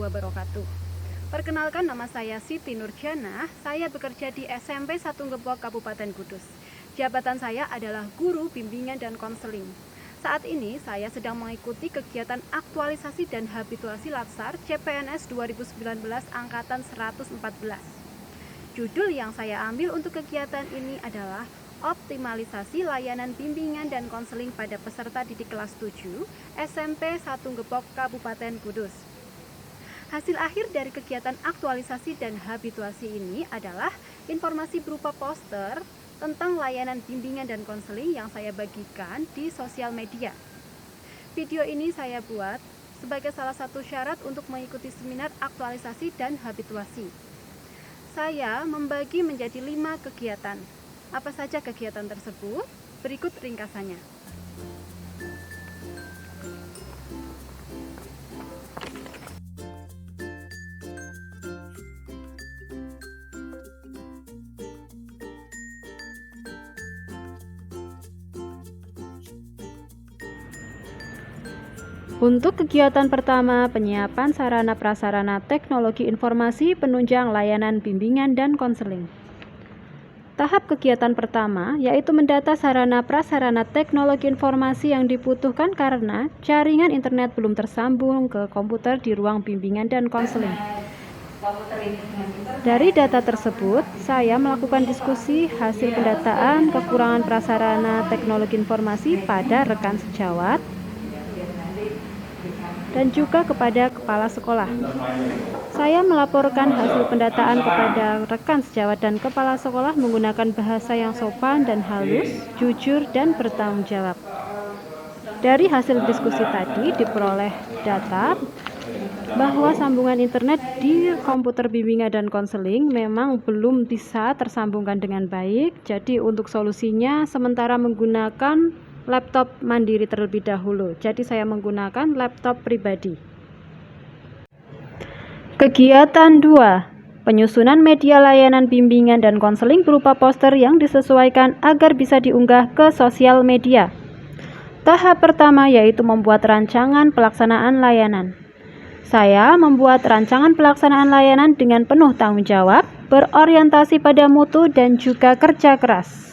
wabarakatuh. Perkenalkan, nama saya Siti Nurjana. Saya bekerja di SMP 1 Gepok, Kabupaten Kudus. Jabatan saya adalah guru bimbingan dan konseling. Saat ini saya sedang mengikuti kegiatan aktualisasi dan habituasi Latsar CPNS 2019 angkatan 114. Judul yang saya ambil untuk kegiatan ini adalah optimalisasi layanan bimbingan dan konseling pada peserta didik kelas 7 SMP 1 Gepok, Kabupaten Kudus. Hasil akhir dari kegiatan aktualisasi dan habituasi ini adalah informasi berupa poster tentang layanan bimbingan dan konseling yang saya bagikan di sosial media. Video ini saya buat sebagai salah satu syarat untuk mengikuti seminar aktualisasi dan habituasi. Saya membagi menjadi 5 kegiatan. Apa saja kegiatan tersebut? Berikut ringkasannya. Untuk kegiatan pertama, penyiapan sarana prasarana teknologi informasi penunjang layanan bimbingan dan konseling. Tahap kegiatan pertama yaitu mendata sarana prasarana teknologi informasi yang dibutuhkan karena jaringan internet belum tersambung ke komputer di ruang bimbingan dan konseling. Dari data tersebut, saya melakukan diskusi hasil pendataan kekurangan prasarana teknologi informasi pada rekan sejawat dan juga kepada kepala sekolah. Saya melaporkan hasil pendataan kepada rekan sejawat dan kepala sekolah menggunakan bahasa yang sopan dan halus, jujur, dan bertanggung jawab. Dari hasil diskusi tadi diperoleh data bahwa sambungan internet di komputer bimbingan dan konseling memang belum bisa tersambungkan dengan baik. Jadi untuk solusinya sementara menggunakan laptop mandiri terlebih dahulu. Jadi saya menggunakan laptop pribadi. Kegiatan 2. Penyusunan media layanan bimbingan dan konseling berupa poster yang disesuaikan agar bisa diunggah ke sosial media. Tahap pertama yaitu membuat rancangan pelaksanaan layanan. Saya membuat rancangan pelaksanaan layanan dengan penuh tanggung jawab, berorientasi pada mutu dan juga kerja keras.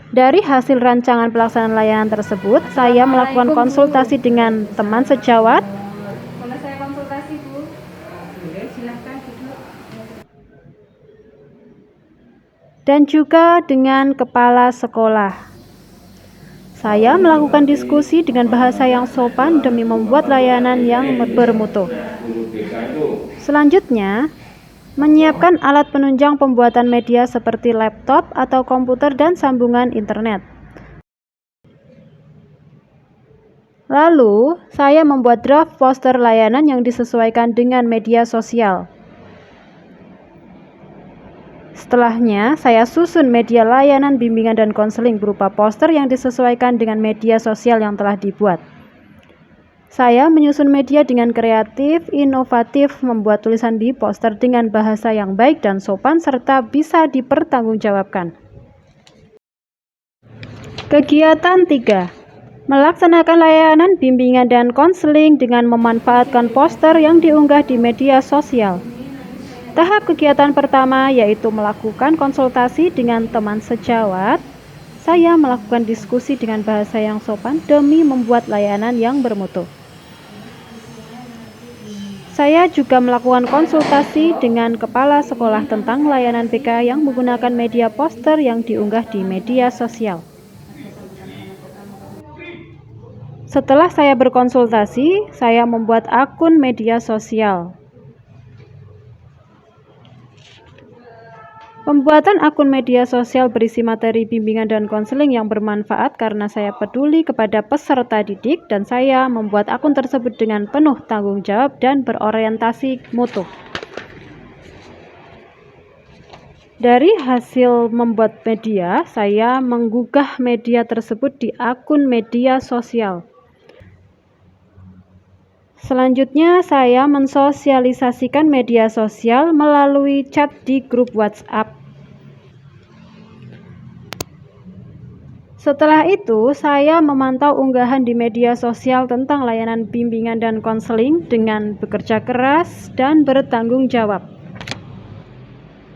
Dari hasil rancangan pelaksanaan layanan tersebut, saya melakukan konsultasi dengan teman sejawat. Boleh saya konsultasi, Bu? Boleh, silakan duduk. Dan juga dengan kepala sekolah. Saya melakukan diskusi dengan bahasa yang sopan demi membuat layanan yang bermutu. Selanjutnya, menyiapkan alat penunjang pembuatan media seperti laptop atau komputer dan sambungan internet. Lalu, saya membuat draft poster layanan yang disesuaikan dengan media sosial. Setelahnya, saya susun media layanan bimbingan dan konseling berupa poster yang disesuaikan dengan media sosial yang telah dibuat. Saya menyusun media dengan kreatif, inovatif, membuat tulisan di poster dengan bahasa yang baik dan sopan serta bisa dipertanggungjawabkan. Kegiatan 3. Melaksanakan layanan bimbingan dan konseling dengan memanfaatkan poster yang diunggah di media sosial. Tahap kegiatan pertama yaitu melakukan konsultasi dengan teman sejawat. Saya melakukan diskusi dengan bahasa yang sopan demi membuat layanan yang bermutu. Saya juga melakukan konsultasi dengan kepala sekolah tentang layanan BK yang menggunakan media poster yang diunggah di media sosial. Setelah saya berkonsultasi, saya membuat akun media sosial. Pembuatan akun media sosial berisi materi bimbingan dan konseling yang bermanfaat karena saya peduli kepada peserta didik dan saya membuat akun tersebut dengan penuh tanggung jawab dan berorientasi mutu. Dari hasil membuat media, saya menggugah media tersebut di akun media sosial. Selanjutnya, saya mensosialisasikan media sosial melalui chat di grup WhatsApp. Setelah itu, saya memantau unggahan di media sosial tentang layanan bimbingan dan konseling dengan bekerja keras dan bertanggung jawab.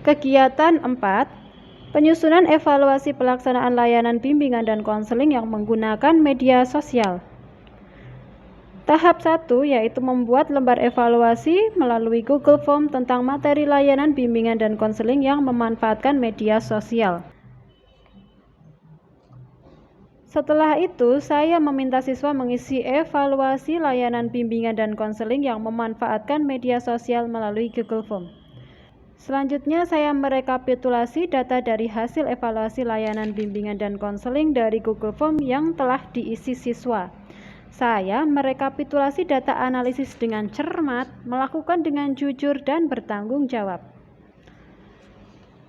Kegiatan 4, penyusunan evaluasi pelaksanaan layanan bimbingan dan konseling yang menggunakan media sosial. Tahap 1 yaitu membuat lembar evaluasi melalui Google Form tentang materi layanan bimbingan dan konseling yang memanfaatkan media sosial. Setelah itu, saya meminta siswa mengisi evaluasi layanan bimbingan dan konseling yang memanfaatkan media sosial melalui Google Form. Selanjutnya, saya merekapitulasi data dari hasil evaluasi layanan bimbingan dan konseling dari Google Form yang telah diisi siswa. Saya merekapitulasi data analisis dengan cermat, melakukan dengan jujur dan bertanggung jawab.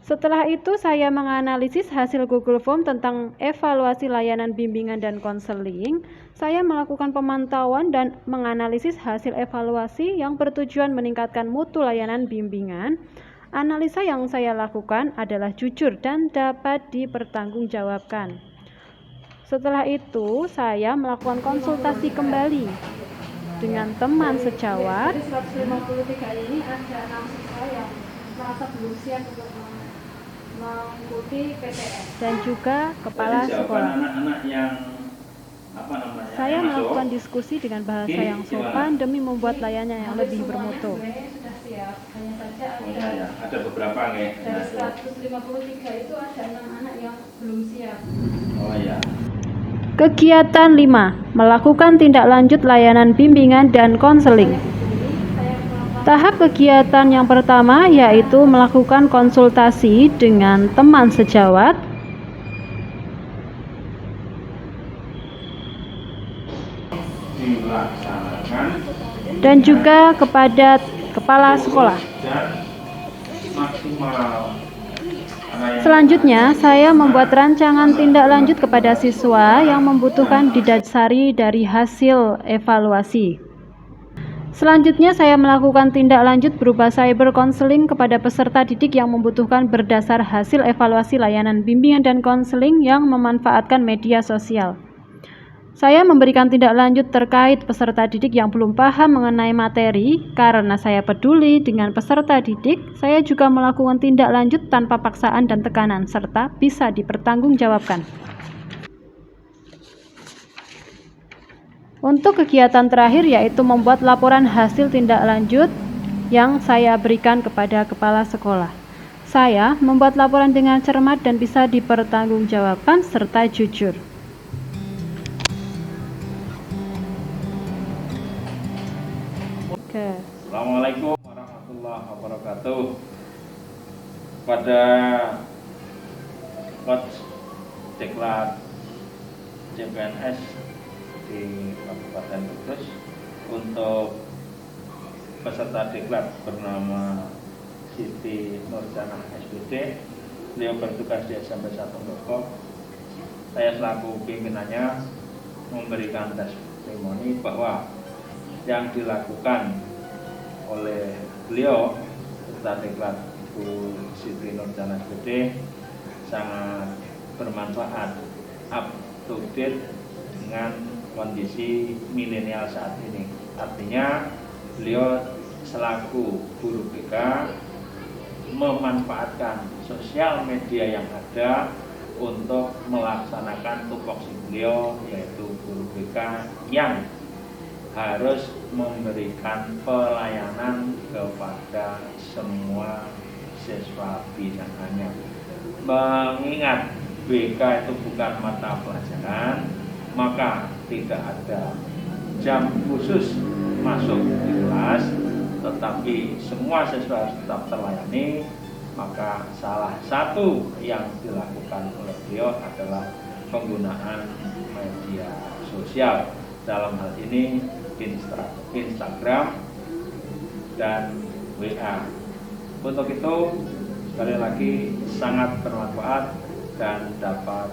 Setelah itu, saya menganalisis hasil Google Form tentang evaluasi layanan bimbingan dan konseling. Saya melakukan pemantauan dan menganalisis hasil evaluasi yang bertujuan meningkatkan mutu layanan bimbingan. Analisa yang saya lakukan adalah jujur dan dapat dipertanggungjawabkan. Setelah itu, saya melakukan konsultasi kembali dengan teman sejawat. Jadi 153 ini ada 6 siswa yang merasa belum siap untuk mengikuti PTS dan juga kepala sekolah. Anak-anak yang saya melakukan diskusi dengan bahasa yang sopan demi membuat layanan yang lebih bermutu. Sudah siap, hanya saja ada beberapa nih. Dari 153 itu ada 6 anak yang belum siap. Oh ya. Kegiatan 5, melakukan tindak lanjut layanan bimbingan dan konseling. Tahap kegiatan yang pertama yaitu melakukan konsultasi dengan teman sejawat, dan juga kepada kepala sekolah. Selanjutnya, saya membuat rancangan tindak lanjut kepada siswa yang membutuhkan didasari dari hasil evaluasi. Selanjutnya, saya melakukan tindak lanjut berupa cyber counseling kepada peserta didik yang membutuhkan berdasar hasil evaluasi layanan bimbingan dan konseling yang memanfaatkan media sosial. Saya memberikan tindak lanjut terkait peserta didik yang belum paham mengenai materi. Karena saya peduli dengan peserta didik, saya juga melakukan tindak lanjut tanpa paksaan dan tekanan, serta bisa dipertanggungjawabkan. Untuk kegiatan terakhir yaitu membuat laporan hasil tindak lanjut yang saya berikan kepada kepala sekolah. Saya membuat laporan dengan cermat dan bisa dipertanggungjawabkan serta jujur. Assalamualaikum warahmatullahi wabarakatuh. Pada Coach Diklat CPNS di Kabupaten Kudus untuk peserta diklat bernama Siti Nurjana SPD. Beliau bertugas di SMP 1 Depok. Saya selaku pimpinannya memberikan testimoni bahwa yang dilakukan oleh beliau peserta diklat Bu Siti Nurjana SPD sangat bermanfaat, up to date dengan kondisi milenial saat ini. Artinya beliau selaku guru BK memanfaatkan sosial media yang ada untuk melaksanakan tupoksi beliau, yaitu guru BK yang harus memberikan pelayanan kepada semua siswa binaannya. Mengingat BK itu bukan mata pelajaran, maka tidak ada jam khusus masuk di kelas, tetapi semua siswa harus tetap terlayani. Maka salah satu yang dilakukan oleh beliau adalah penggunaan media sosial, dalam hal ini Instagram dan WA. Untuk itu sekali lagi sangat bermanfaat dan dapat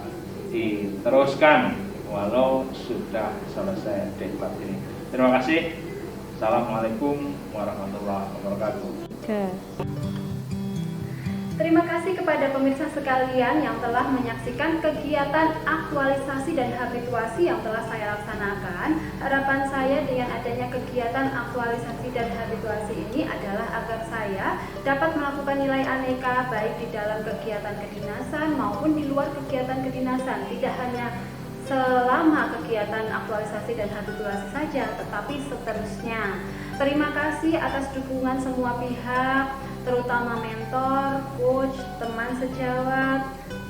diteruskan walau sudah selesai diklat ini. Terima kasih. Assalamualaikum warahmatullahi wabarakatuh. Terima kasih kepada pemirsa sekalian yang telah menyaksikan kegiatan aktualisasi dan habituasi yang telah saya laksanakan. Harapan saya dengan adanya kegiatan aktualisasi dan habituasi ini adalah agar saya dapat melakukan nilai aneka baik di dalam kegiatan kedinasan maupun di luar kegiatan kedinasan. Tidak hanya selama kegiatan aktualisasi dan habituasi saja, tetapi seterusnya. Terima kasih atas dukungan semua pihak, terutama mentor, coach, teman sejawat,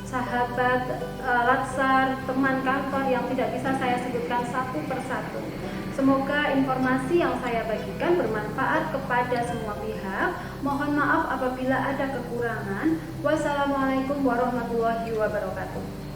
sahabat, latsar, teman kantor yang tidak bisa saya sebutkan satu persatu. Semoga informasi yang saya bagikan bermanfaat kepada semua pihak. Mohon maaf apabila ada kekurangan. Wassalamualaikum warahmatullahi wabarakatuh.